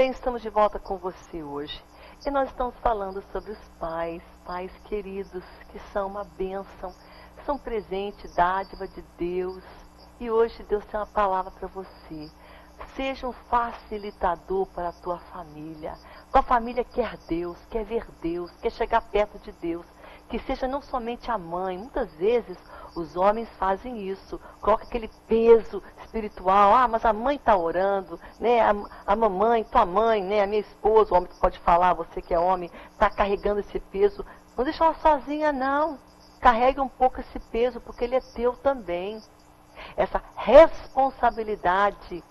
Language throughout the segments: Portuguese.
bem, estamos de volta com você hoje. E nós estamos falando sobre os pais, pais queridos, que são uma bênção, são presente, dádiva de Deus. E hoje Deus tem uma palavra para você. Seja um facilitador para a tua família. Tua família quer Deus, quer ver Deus, quer chegar perto de Deus. Que seja não somente a mãe, muitas vezes os homens fazem isso, coloca aquele peso espiritual, mas a mãe está orando, né? A mamãe, tua mãe, né? A minha esposa, o homem que pode falar, você que é homem, está carregando esse peso. Não deixa ela sozinha, não. Carrega um pouco esse peso, porque ele é teu também. Essa responsabilidade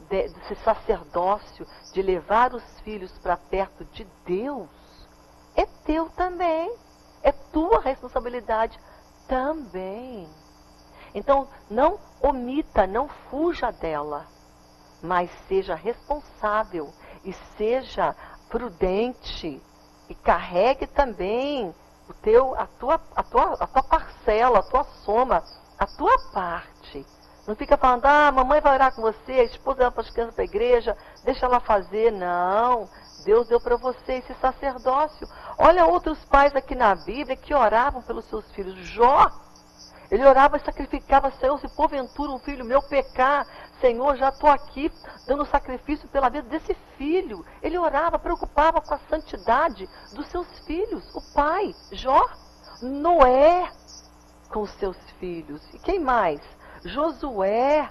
desse sacerdócio, de levar os filhos para perto de Deus, é teu também. É tua responsabilidade também. Então, não omita, não fuja dela, mas seja responsável e seja prudente e carregue também a tua parcela, a tua soma, a tua parte. Não fica falando, mamãe vai orar com você, a esposa vai para as crianças para a igreja, deixa ela fazer. Não, Deus deu para você esse sacerdócio. Olha outros pais aqui na Bíblia que oravam pelos seus filhos. Jó, ele orava e sacrificava, Senhor, se porventura um filho meu pecar, Senhor, já estou aqui dando sacrifício pela vida desse filho. Ele orava, preocupava com a santidade dos seus filhos. O pai, Jó, Noé com os seus filhos. E quem mais? Josué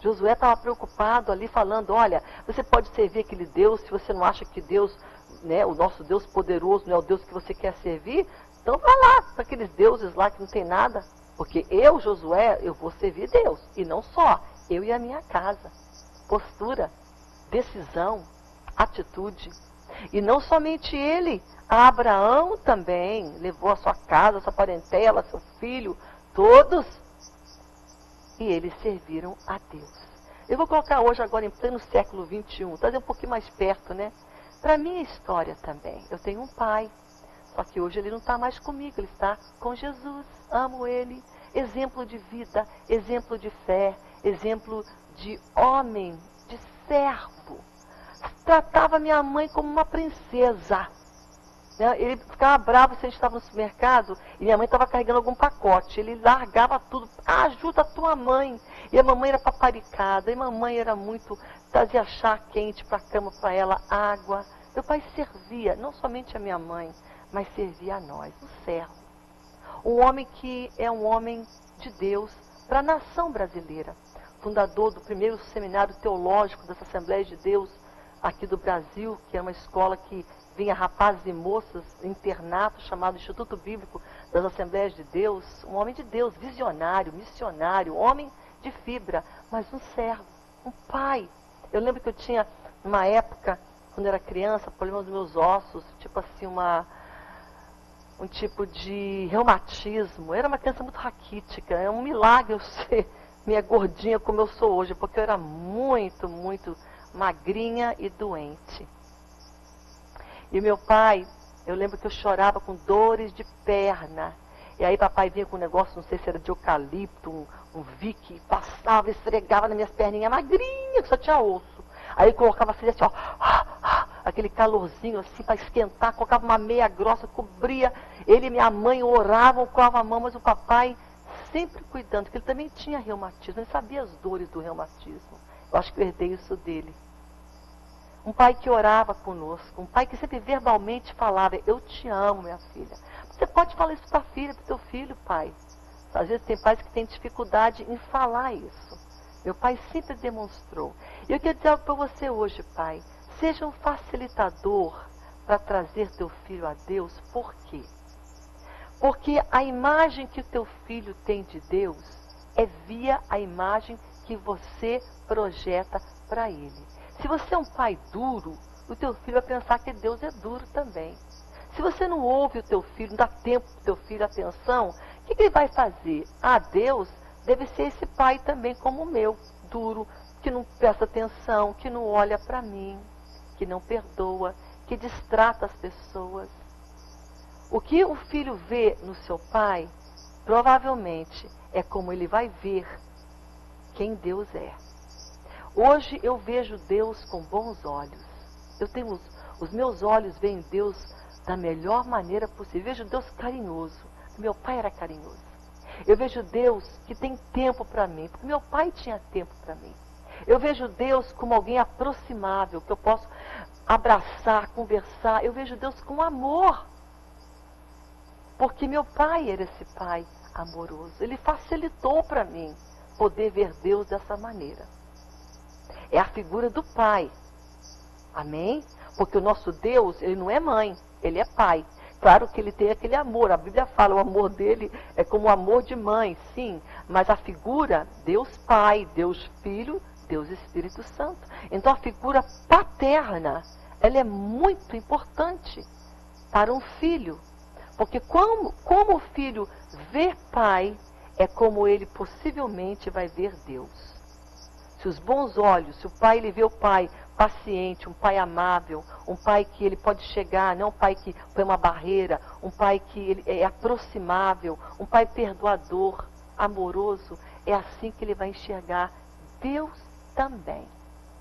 estava preocupado ali falando, olha, você pode servir aquele Deus, se você não acha que Deus, né, o nosso Deus poderoso não é o Deus que você quer servir, então vai lá para aqueles deuses lá que não tem nada, porque eu, Josué, eu vou servir Deus, e não só, eu e a minha casa. Postura, decisão, atitude. E não somente ele, Abraão também levou a sua casa, a sua parentela, seu filho, todos, e eles serviram a Deus. Eu vou colocar hoje, agora em pleno século XXI, trazer um pouquinho mais perto, né? Para minha história também. Eu tenho um pai, só que hoje ele não está mais comigo, ele está com Jesus. Amo ele. Exemplo de vida, exemplo de fé, exemplo de homem, de servo. Tratava minha mãe como uma princesa. Ele ficava bravo se a gente estava no supermercado e minha mãe estava carregando algum pacote. Ele largava tudo. Ajuda a tua mãe. E a mamãe era paparicada. E a mamãe era muito... Trazia chá quente para a cama para ela, água. Meu pai servia, não somente a minha mãe, mas servia a nós, um servo. Um homem que é um homem de Deus para a nação brasileira. Fundador do primeiro seminário teológico das Assembleias de Deus aqui do Brasil, que é uma escola que vinha rapazes e moças, internato chamado Instituto Bíblico das Assembleias de Deus, um homem de Deus, visionário, missionário, homem de fibra, mas um servo, um pai. Eu lembro que eu tinha, numa época, quando eu era criança, problema dos meus ossos, tipo assim, um tipo de reumatismo. Eu era uma criança muito raquítica, é um milagre eu ser minha gordinha como eu sou hoje, porque eu era muito, muito magrinha e doente. E meu pai, eu lembro que eu chorava com dores de perna. E aí papai vinha com um negócio, não sei se era de eucalipto, um Vick, passava, esfregava nas minhas perninhas magrinhas, que só tinha osso. Aí colocava assim, ó, aquele calorzinho assim para esquentar, colocava uma meia grossa, cobria. Ele e minha mãe oravam, colocavam a mão, mas o papai sempre cuidando, porque ele também tinha reumatismo, ele sabia as dores do reumatismo. Eu acho que eu herdei isso dele. Um pai que orava conosco, um pai que sempre verbalmente falava, eu te amo, minha filha. Você pode falar isso para a filha, para o teu filho, pai. Às vezes tem pais que têm dificuldade em falar isso. Meu pai sempre demonstrou. E eu quero dizer algo para você hoje, pai. Seja um facilitador para trazer teu filho a Deus. Por quê? Porque a imagem que o teu filho tem de Deus é via a imagem que você projeta para ele. Se você é um pai duro, o teu filho vai pensar que Deus é duro também. Se você não ouve o teu filho, não dá tempo para o teu filho atenção, o que ele vai fazer? Deus deve ser esse pai também como o meu, duro, que não presta atenção, que não olha para mim, que não perdoa, que distrata as pessoas. O que o filho vê no seu pai, provavelmente é como ele vai ver quem Deus é. Hoje eu vejo Deus com bons olhos. os meus olhos veem Deus da melhor maneira possível. Eu vejo Deus carinhoso. Meu pai era carinhoso. Eu vejo Deus que tem tempo para mim, porque meu pai tinha tempo para mim. Eu vejo Deus como alguém aproximável, que eu posso abraçar, conversar. Eu vejo Deus com amor. Porque meu pai era esse pai amoroso. Ele facilitou para mim poder ver Deus dessa maneira. É a figura do pai. Amém? Porque o nosso Deus, ele não é mãe, ele é pai. Claro que ele tem aquele amor. A Bíblia fala, o amor dele é como o amor de mãe, sim. Mas a figura, Deus Pai, Deus Filho, Deus Espírito Santo. Então a figura paterna, ela é muito importante para um filho. Porque como o filho vê pai, é como ele possivelmente vai ver Deus. Se os bons olhos, se o pai ele vê o pai paciente, um pai amável, um pai que ele pode chegar, não um pai que põe uma barreira, um pai que ele é aproximável, um pai perdoador, amoroso, é assim que ele vai enxergar Deus também.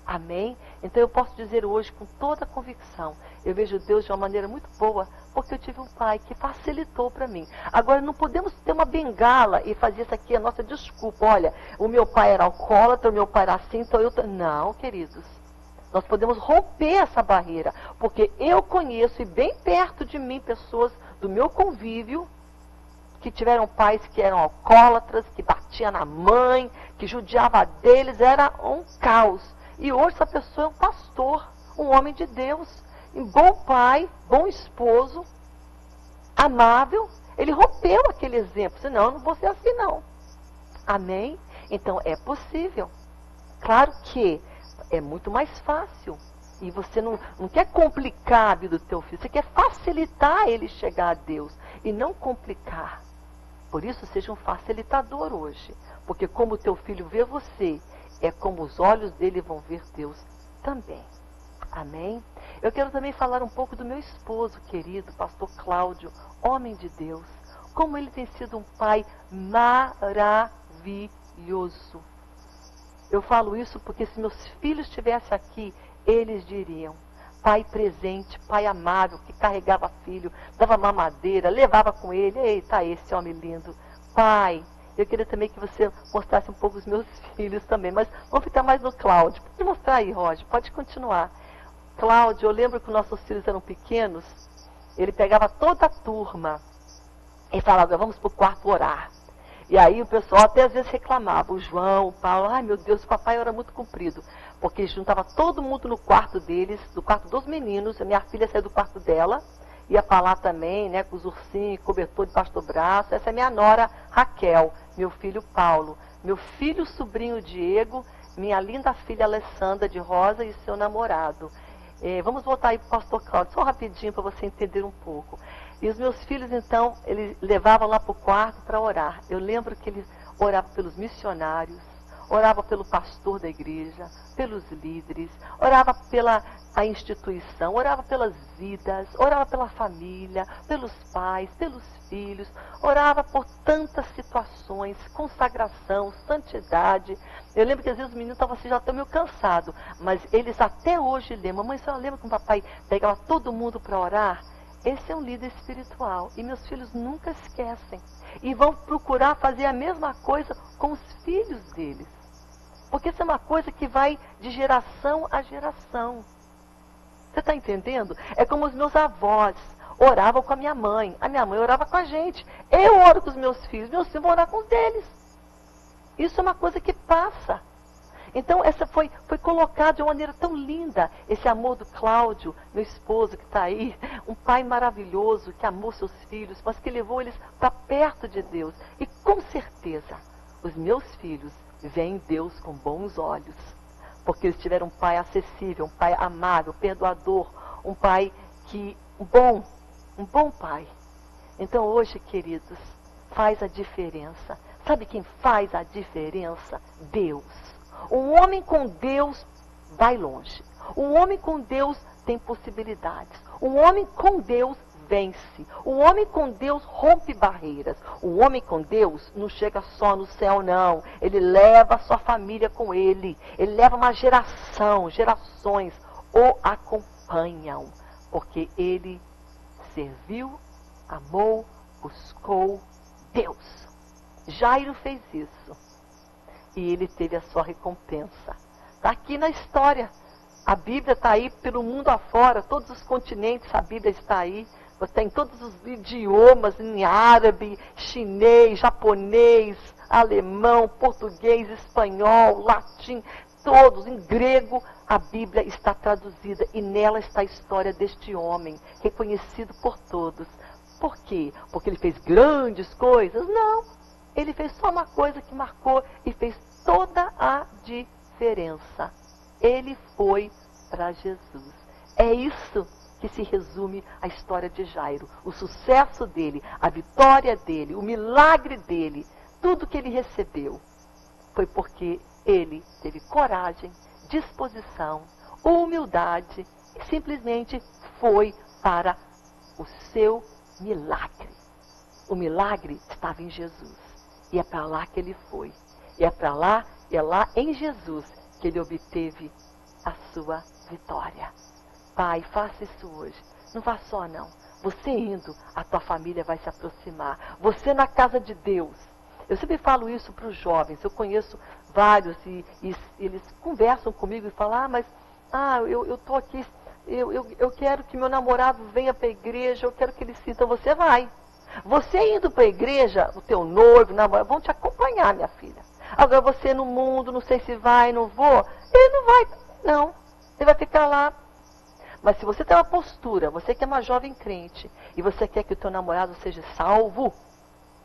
Amém? Então eu posso dizer hoje com toda a convicção, eu vejo Deus de uma maneira muito boa, porque eu tive um pai que facilitou para mim. Agora não podemos ter uma bengala e fazer isso aqui a nossa desculpa. Olha, o meu pai era alcoólatra, o meu pai era assim, então eu... Não, queridos. Nós podemos romper essa barreira, porque eu conheço e bem perto de mim pessoas do meu convívio que tiveram pais que eram alcoólatras, que batiam na mãe, que judiava deles, era um caos. E hoje essa pessoa é um pastor, um homem de Deus, um bom pai, bom esposo, amável. Ele rompeu aquele exemplo, senão eu não vou ser assim não. Amém? Então é possível. Claro que é muito mais fácil. E você não quer complicar a vida do teu filho. Você quer facilitar ele chegar a Deus. E não complicar. Por isso, seja um facilitador hoje. Porque como o teu filho vê você, é como os olhos dele vão ver Deus também. Amém? Eu quero também falar um pouco do meu esposo querido, pastor Cláudio, homem de Deus. Como ele tem sido um pai maravilhoso. Eu falo isso porque se meus filhos estivessem aqui, eles diriam, pai presente, pai amável, que carregava filho, dava mamadeira, levava com ele, eita, esse homem lindo. Pai, eu queria também que você mostrasse um pouco os meus filhos também, mas vamos ficar mais no Cláudio. Pode mostrar aí, Roger, pode continuar. Cláudio, eu lembro que nossos filhos eram pequenos, ele pegava toda a turma e falava, vamos para o quarto orar. E aí o pessoal até às vezes reclamava, o João, o Paulo, ai meu Deus, o papai era muito comprido, porque juntava todo mundo no quarto deles, no quarto dos meninos, a minha filha saiu do quarto dela, ia falar também, né, com os ursinhos, cobertor debaixo do braço, essa é minha nora Raquel, meu filho Paulo, meu filho sobrinho Diego, minha linda filha Alessandra de Rosa e seu namorado. Vamos voltar aí para o pastor Cláudio, só rapidinho para você entender um pouco. E os meus filhos, então, eles levavam lá para o quarto para orar. Eu lembro que eles oravam pelos missionários, oravam pelo pastor da igreja, pelos líderes, orava pela a instituição, orava pelas vidas, orava pela família, pelos pais, pelos filhos, orava por tantas situações, consagração, santidade. Eu lembro que às vezes os meninos estavam assim, já estão meio cansados, mas eles até hoje lembram. Mamãe, você lembra que o papai pegava todo mundo para orar? Esse é um líder espiritual. E meus filhos nunca esquecem. E vão procurar fazer a mesma coisa com os filhos deles. Porque isso é uma coisa que vai de geração a geração. Você está entendendo? É como os meus avós oravam com a minha mãe orava com a gente. Eu oro com os meus filhos vão orar com os deles. Isso é uma coisa que passa. Então, essa foi colocado de uma maneira tão linda, esse amor do Cláudio, meu esposo que está aí, um pai maravilhoso, que amou seus filhos, mas que levou eles para perto de Deus. E com certeza, os meus filhos veem Deus com bons olhos, porque eles tiveram um pai acessível, um pai amável, perdoador, um pai um bom pai. Então, hoje, queridos, faz a diferença. Sabe quem faz a diferença? Deus. Um homem com Deus vai longe. Um homem com Deus tem possibilidades. Um homem com Deus vence. Um homem com Deus rompe barreiras. Um homem com Deus não chega só no céu, não. Ele leva a sua família com ele. Ele leva uma geração, gerações o acompanham. acompanham, porque ele serviu, amou, buscou Deus. Jairo fez isso e ele teve a sua recompensa. Está aqui na história. A Bíblia está aí pelo mundo afora, todos os continentes, a Bíblia está aí. Você tem todos os idiomas, em árabe, chinês, japonês, alemão, português, espanhol, latim, todos, em grego, a Bíblia está traduzida e nela está a história deste homem, reconhecido por todos. Por quê? Porque ele fez grandes coisas? Não. Ele fez só uma coisa que marcou e fez toda a diferença. Ele foi para Jesus. É isso que se resume a história de Jairo. O sucesso dele, a vitória dele, o milagre dele, tudo que ele recebeu foi porque ele teve coragem, disposição, humildade e simplesmente foi para o seu milagre. O milagre estava em Jesus. E é para lá que ele foi. E é lá em Jesus que ele obteve a sua vitória. Pai, faça isso hoje. Não vá só, não. Você indo, a tua família vai se aproximar. Você na casa de Deus. Eu sempre falo isso para os jovens. Eu conheço vários e eles conversam comigo e falam, eu estou aqui, eu quero que meu namorado venha para a igreja, eu quero que ele sinta. Você vai. Você indo para a igreja, o teu noivo, namorado, vão te acompanhar, minha filha. Agora você no mundo, não sei se vai, não vou. Ele não vai, não. Ele vai ficar lá. Mas se você tem uma postura, você que é uma jovem crente, e você quer que o teu namorado seja salvo,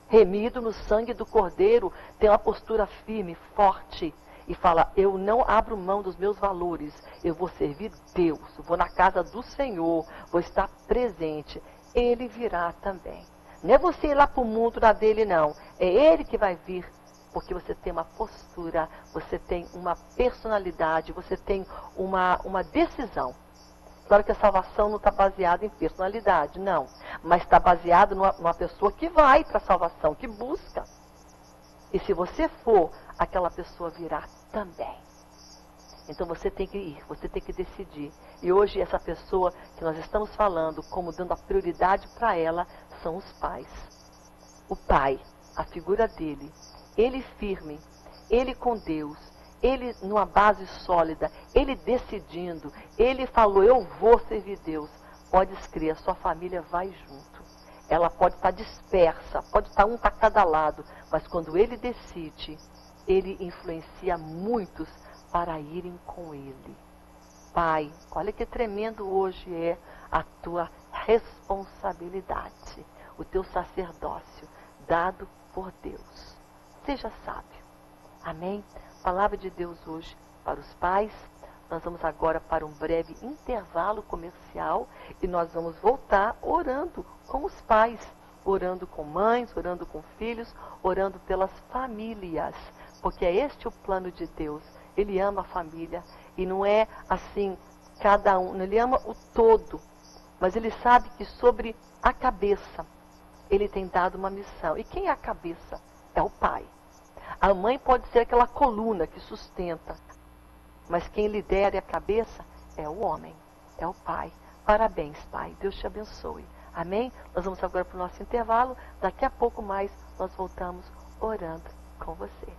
remido no sangue do Cordeiro, tem uma postura firme, forte, e fala, eu não abro mão dos meus valores, eu vou servir Deus, vou na casa do Senhor, vou estar presente, ele virá também. Não é você ir lá para o mundo na dele, não. É ele que vai vir, porque você tem uma postura, você tem uma personalidade, você tem uma decisão. Claro que a salvação não está baseada em personalidade, não. Mas está baseada numa pessoa que vai para a salvação, que busca. E se você for, aquela pessoa virá também. Então você tem que ir, você tem que decidir. E hoje essa pessoa que nós estamos falando, como dando a prioridade para ela, são os pais. O pai, a figura dele, ele firme, ele com Deus, ele numa base sólida, ele decidindo, ele falou, eu vou servir Deus. Pode crer, a sua família vai junto. Ela pode estar dispersa, pode estar um para cada lado, mas quando ele decide, ele influencia muitos para irem com ele. Pai, olha que tremendo hoje é a tua responsabilidade, o teu sacerdócio dado por Deus. Seja sábio. Amém? Palavra de Deus hoje para os pais. Nós vamos agora para um breve intervalo comercial e nós vamos voltar orando com os pais, orando com mães, orando com filhos, orando pelas famílias, porque é este o plano de Deus. Ele ama a família e não é assim cada um, ele ama o todo, mas ele sabe que sobre a cabeça ele tem dado uma missão. E quem é a cabeça? É o pai. A mãe pode ser aquela coluna que sustenta, mas quem lidera a cabeça é o homem, é o pai. Parabéns, pai. Deus te abençoe. Amém? Nós vamos agora para o nosso intervalo. Daqui a pouco mais nós voltamos orando com você.